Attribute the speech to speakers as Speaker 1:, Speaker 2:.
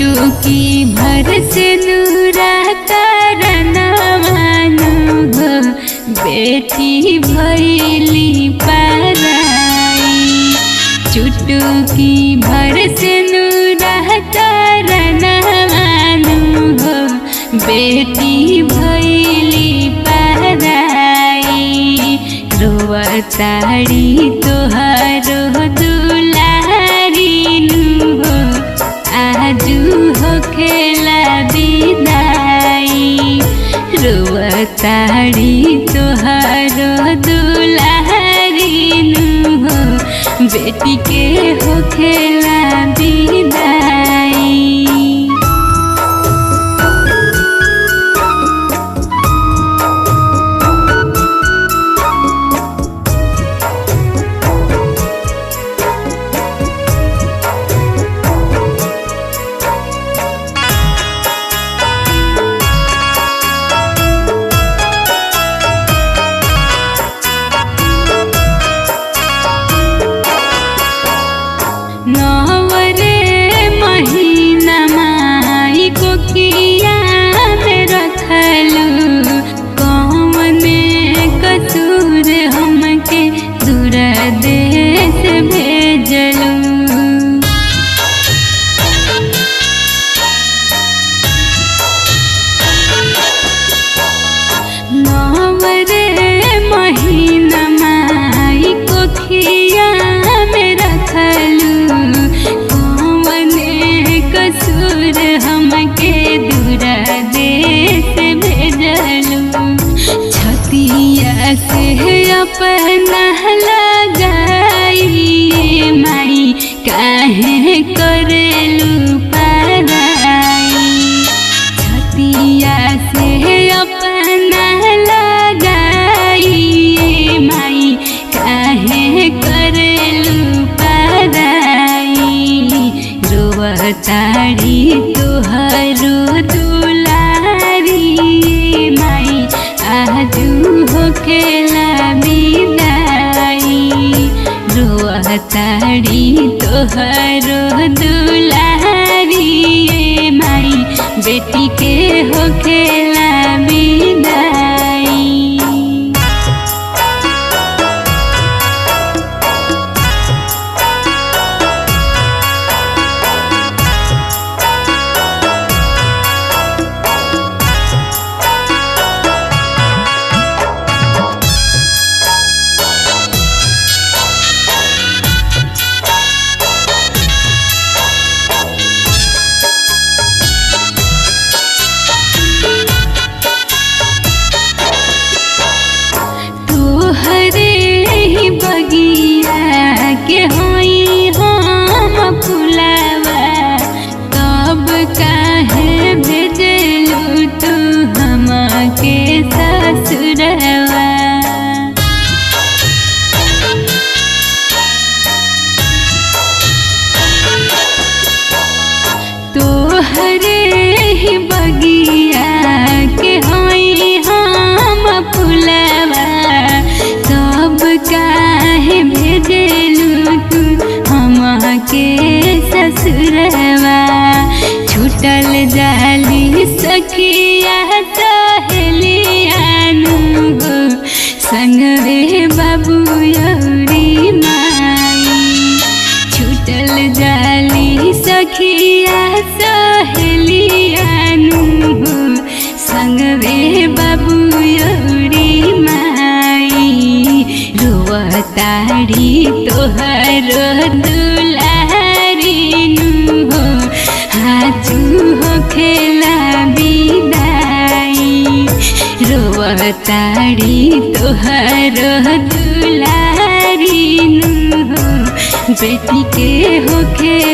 Speaker 1: चुटकी भर से नूरा करनवानु हो बेटी भैली पराई। चुटकी भर से नूरा करनवानु हो बेटी भैली पराई। रोवताड़ी तोहरो दुलारी हो आजू हो खेला विदाई। रोवताड़ी तोहरो दुलारी हो बेटी के हो खेला विदाई। नवरे महीना माई को किया में रखलू कौने कसूर हमके दूर देश भेजलू। नवरे महीना माई को किया में रखलू कसूर हमके दूर देश भेजलू। छतिया से अपना लगाई माई काहे करेलू पराई। छतिया से अपना लगाई माई काहे करेलू पराई। रोवताड़ी तोहरो दुलारी माई आजू हो खेला विदाई। रोवताड़ी तोहरो दुलारी माई बेटी के हो खेला विदाई। तोहरे ही बगिया के होई हम फुलावा तब काहे भेजलू तू हमके ससुरवा। तोहरे ही बगिया के होई हम फुलावा तब काहे भेजलू तू हमके ससुरवा। छूटल जाली सखिया सहेलियानु हो संगवे बाबू अउरी माई। छूटल जाली सखिया सहेलियानु हो संगवे बाबू अउरी माई। रोवताड़ी तोहरो दुलारी हो आजू हो खेला विदाई। रोवताड़ी तोहरो दुलारी हो बेटी के हो खेला